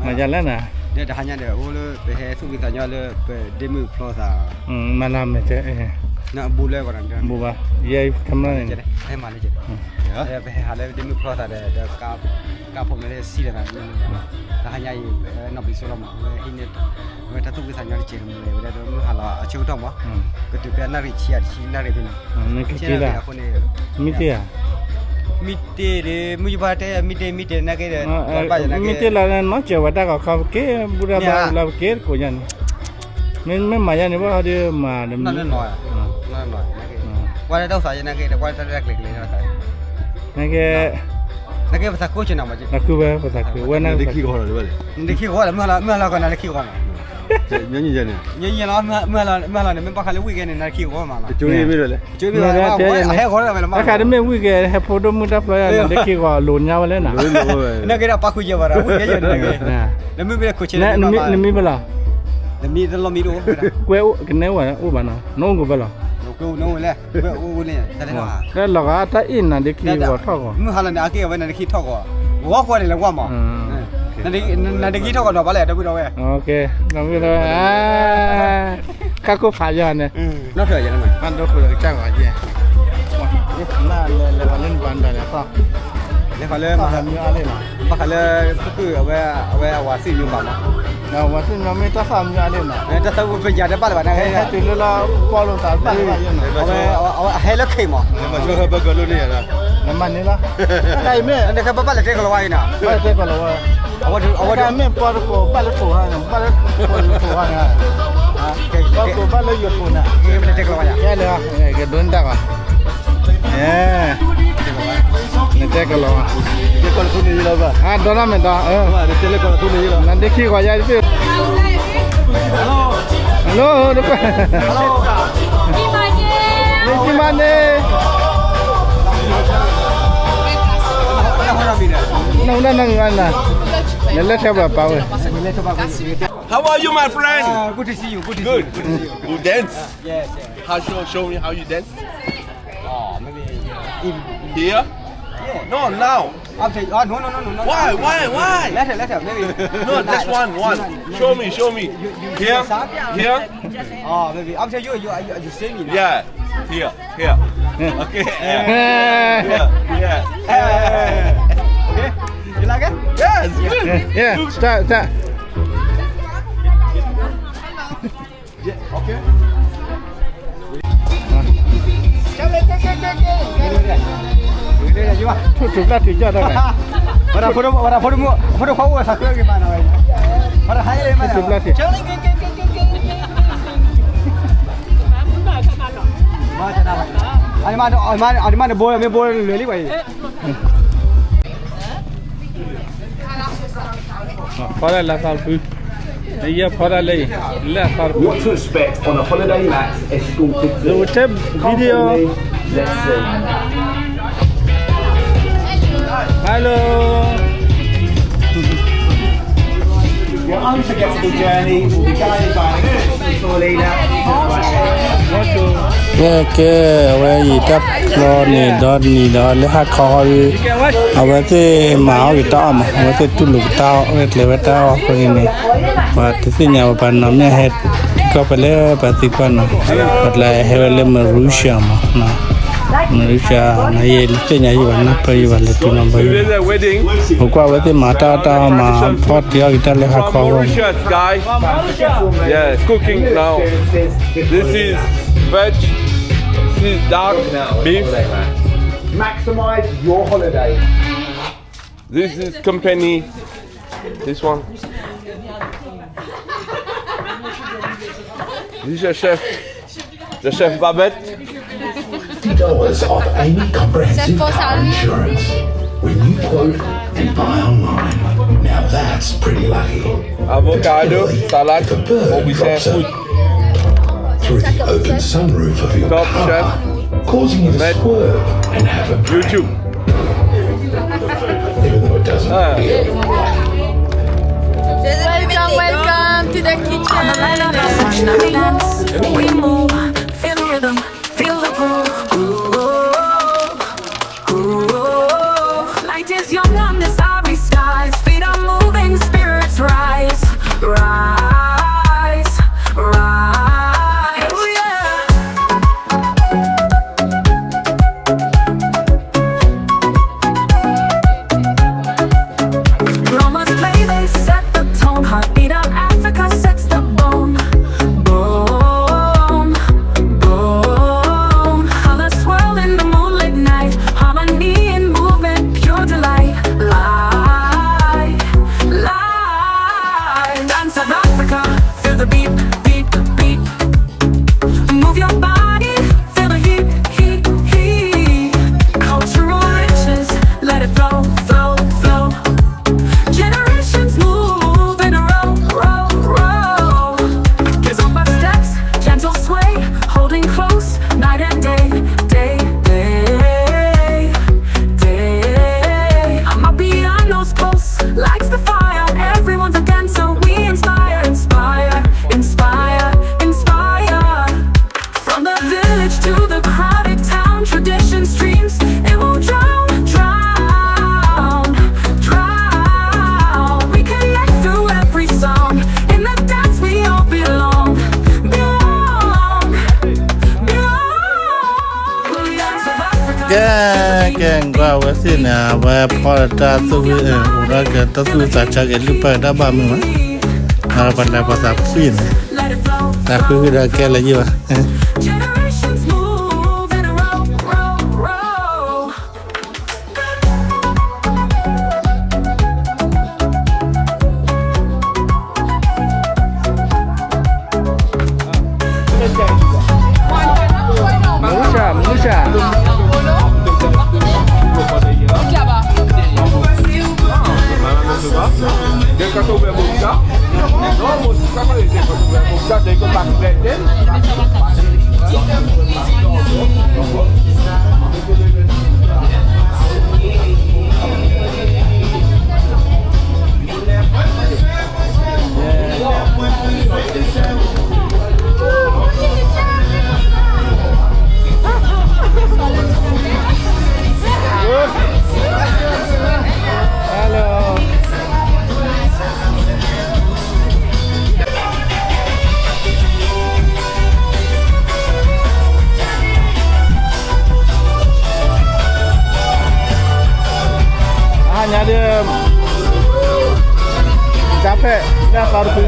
Majalah dia dah hanya dia ulu pe subi tanya le pe demi plosa malam aja nak bule orang dia buba ya kamera ni mana je ya pe hale demi plosa dia ka pom le si dah dah hanya nak bisu lama ini mereka tu bisa nyari cermin le dia tu hala acu tu mah ketika nari cia nari pun ni kira miti ya miti de muji bate miti nak ke miti lah no cewa dah kau ke budak lah ke kau jangan men maya ni bah dia mah no wala tahu saja nak ke wala tak klik nak ke pasal coach nama je aku pasal aku wana dekhi kau lah malah kau nak dekhi kau nyanyi je ni malah ni memang kalau weekend ni nak dekhi kau malah curi bila le hai kau lah malah akademi weekend hai photo muda player dekhi kau lonya wala na nak ke apa aku je bara weekend je nak ke nami bila coach nami bala nami dalam miru kue kena mana nunggu bala kau nunggu le kau ni tak ada kan laga tak in nanti kiri kau thok halan ni akhir apa nanti thok kau ni lah kau mah nanti kita kau dah balik dah pun dah okay kami dah kaku payah ni nak kerja ni pandai kau cakap aja nah levelin pandai apa Bakal tu apa wasi nyumbang mah. Nah wasi nyumbang tak sama nyalin lah. Tak tahu kerja ada apa nak. Itu lah kalau tak apa Apa hello kemo. Macam apa kalau ni lah. Nama ni lah. Kaya me. Anda kapa balik kalau wai na. Balik kalau wai. Awak me balik ko hang balik ko hang. Balik balik yo puna. Ini balik kalau wai. Ya lah. Gedun tak ah. Nanti kalau tu ni je lah. dona me dah. Nanti kalau tu ni je lah. Nanti kau jadi tu. Hello. Hello. Di mana? Mana? Nela siapa power? How are you, my friend? Good to see you. Good. You dance? Yes. Show me how you dance. Oh, maybe Here? Yeah. No, now. After no. Why? Later, maybe. No, just one. Show me. Here. Oh, maybe after you see me. Yeah. Here. Okay. Yeah. Okay. You like it? Yes. Good. Yeah. Start. Yeah. Okay. Cukup tiga dah kan? Foto kau sakit gimana? Pada hari mana? Cukup tiga. Ada mana boleh leli bayi. Fora lah salpu. Iya fora lagi. Lah salpu. What to expect on a holiday Max escorted to YouTube video. Let's see. Hello. Your unforgettable journey will be guided by a tour leader. Okay, awak itu floor ni dah lihat kau awak tu mau kita awak tu tulu tahu awak lewat tahu apa ini. Waktu tu nyawa panamnya head kau pernah pasti kan, padahal hewan Malaysia mah. Malaysia na ye lite nya yiwa na pa yiwa le tu na ba yi okwa wa te mata ta ma pot ya kita le ha ko guys. Yeah, cooking now. This is veg. This is dark beef. Maximize your holiday. This is company. This one. This is your chef. The chef Babette. $50 off any comprehensive car insurance when you quote and buy online. Now that's pretty lucky. Avocado, salad, If a bird or we say drops food. through the open sunroof of your Top car, chef. causing you to Med. swerve and have a break, YouTube. even though it doesn't feel Welcome to the kitchen. We move, feel the rhythm, feel the groove. Light is young on the starry skies. wa si na wa pa ta su ura ke ta su sa cha ke lu pa da ba mi ma pa la pa sa fi ne Let it flow. ta ku da ke la ji ba Generations move and roll, roll, roll. Dia kata buat buka. No, buka apa dia kata buat buka dia kata bang black then. Hello. Hanya dia capek dah baru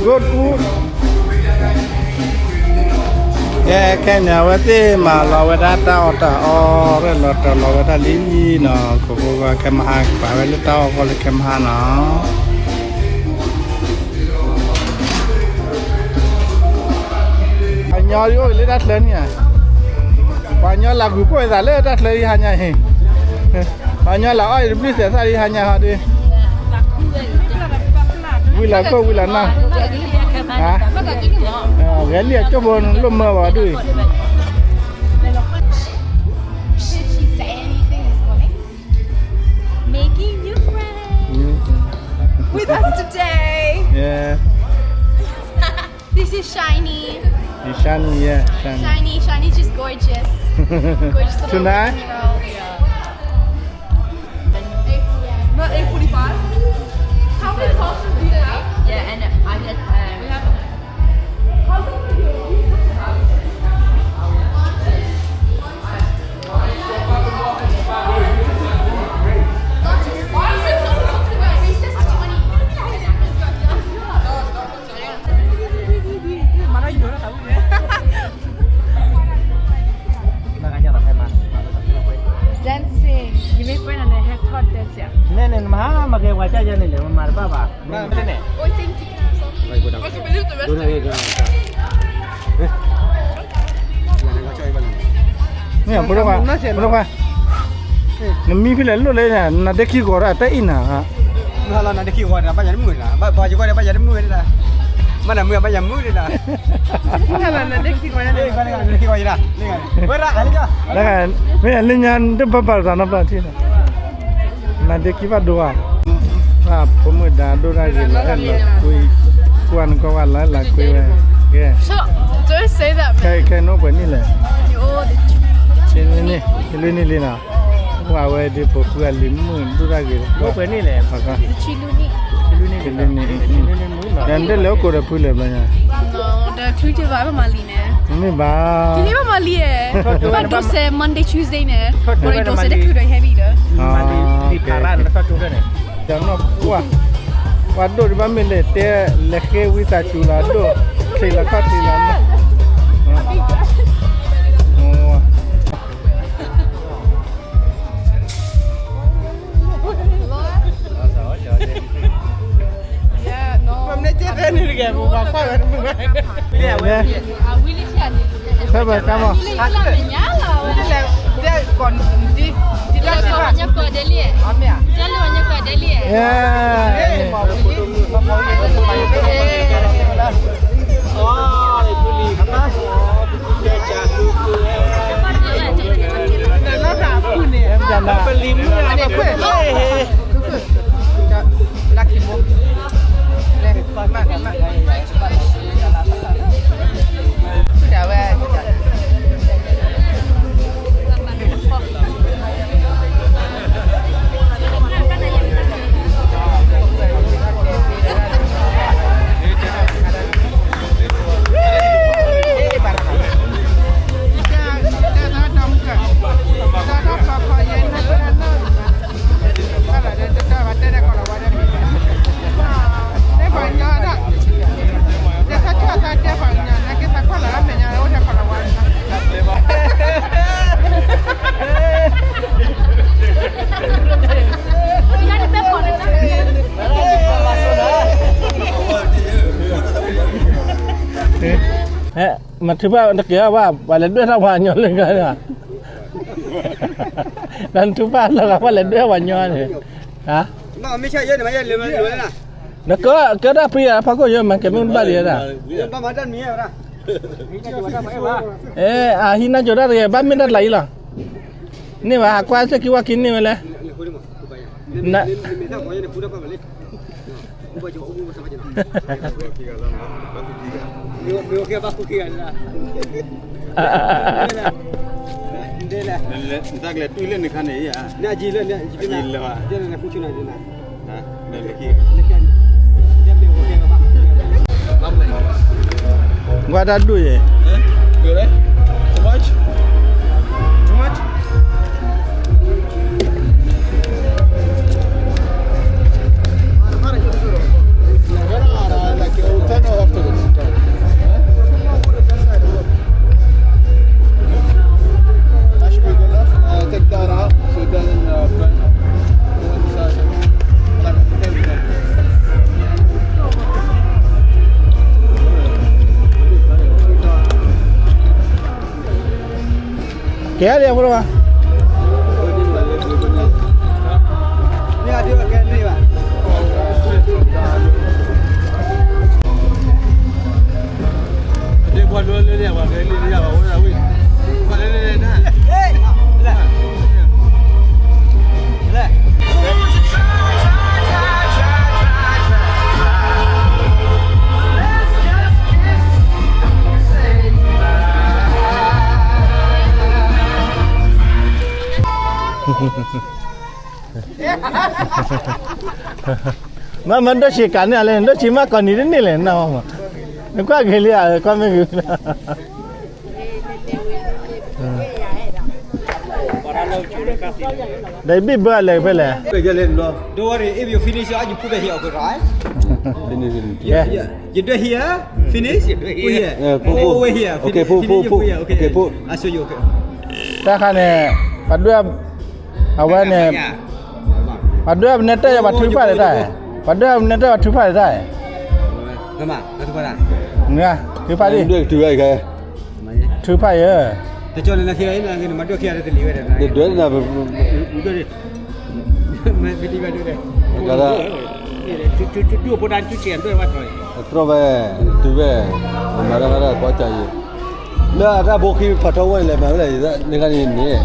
good food. Yeah, Kenya wati ma lawada ta ota o re lota lawada li no ko ko ka ma ba le ta ko le ka ma na anyo yo le dat le nia pa nyo la gu ko za le dat le ha nya he pa nyo la oi bi se sa ri ha nya ha de wila ko wila na hả ghé liệt cho buồn lùm mờ vào đuôi Making new friends with us today. yeah This is Shiny. shiny yeah shiny Shiny's just gorgeous. Gorgeous little Tonight? 11-year-old. Yeah. Not 8:45. How many costumes do you have? Yeah, and I get. Dancing. You make fun of the haircut dance, yeah. Nene mahal makai wajah aja nih, lemar apa? Nah, betul ni. Oh, thank you. I can believe the rest of it. nè bữa đâu qua nó mi phi lên luôn này là để khi gọi ra tới in à Nó là nó kêu gọi là bây giờ nó mười là bây giờ gọi là bây giờ nó mười là mà là mười bây giờ mười là nó kêu gọi là nó kêu gọi là đây này bữa ra thấy chưa đó là mấy anh linh đâm bắp ra nó bao nhiêu là để khi bắt đồ àผมmới đã đồ ra gì là quỳ quan có quan là quỳ cái Shut up. Don't say that, man. cái nó bên này là You're the trên này cái này nào qua về đi bộ qua lim đồ ra gì Kau berani le, Maka Chiluni. dan dia leo kau dah pulih banyak. No, the creative vibe of Mali ne. Ini bah. Di ba Mali eh? But dose Monday Tuesday ne. Boleh dose de kuda heavy dah. mandi di paran, lepas tu kan? Jangan kuah. Waduh di mana le teh leke wita chula do. Sila kat sila na. Oh. Yeah, no. Sabar kamu. Ya. janda. Pelim ni ada apa? Laki mo. Mak. Sudah weh. Matiba nak ya wa wala dua na wa nyon le ga. Dan tuba la ga wala dua wa nyon ni. Ha? Ma me cha ye ni ma ye le na. Nak ke dah pi apa ko yo man ke mun ba dia dah. Ba ma dan mi ya ra. Hina joda re ba min dah lai lah. Ni wa kwa se ki wa kin ni wala. Na Me ta ko ye ni pura pa le. Uba jo ubu sama je na. Me ke ba ku ki ala. Ndela. Tak le tu le ni kan ni ya. Na ji le na ji na. Ji le wa. Je na ku chu na je na. Ha, ne le ki. Le kan. Dia me ko ke ba. gua dah du ye. Good eh? Too much? Too much? Like 10 or afterwards. That should be good enough. Take that out so it doesn't burn. ¿Qué área, bro? Ni ada ke ni ba. Dia buat dulu ni apa? Kali ni apa? Orang wih. Buat ni na. Le. Mà mình đó chỉ cắn này lên, đó chỉ mà còn đi đến này lên nào mà. Nó quá ghê liền, quá mê ghê. Đấy bị bơ lại phải là. Don't worry, if you finish, you put it here, okay, right? Yeah. You do here, finish. Put here. Put. Over here. Okay, put. Here, Okay, put. I show you. Okay. Ta khá này, bắt đua, awal này, bắt đua nét tay bắt thứ phải đấy, bắt đua nét tay bắt thứ phải đấy. Come on, itu mana? Nghe, thứ phải đi. Dia tu ai ke? Thứ phải ơ. Te cho nên là khi ấy là cái mà đưa kia thì live đấy. Dia dua na. Udah deh. Mày đi vào đưa đây. Kala. Dua bulan cucian tu apa thôi. Terus tu mara kau cari. Nah, ada boki patau ni le, mana ni kan ini.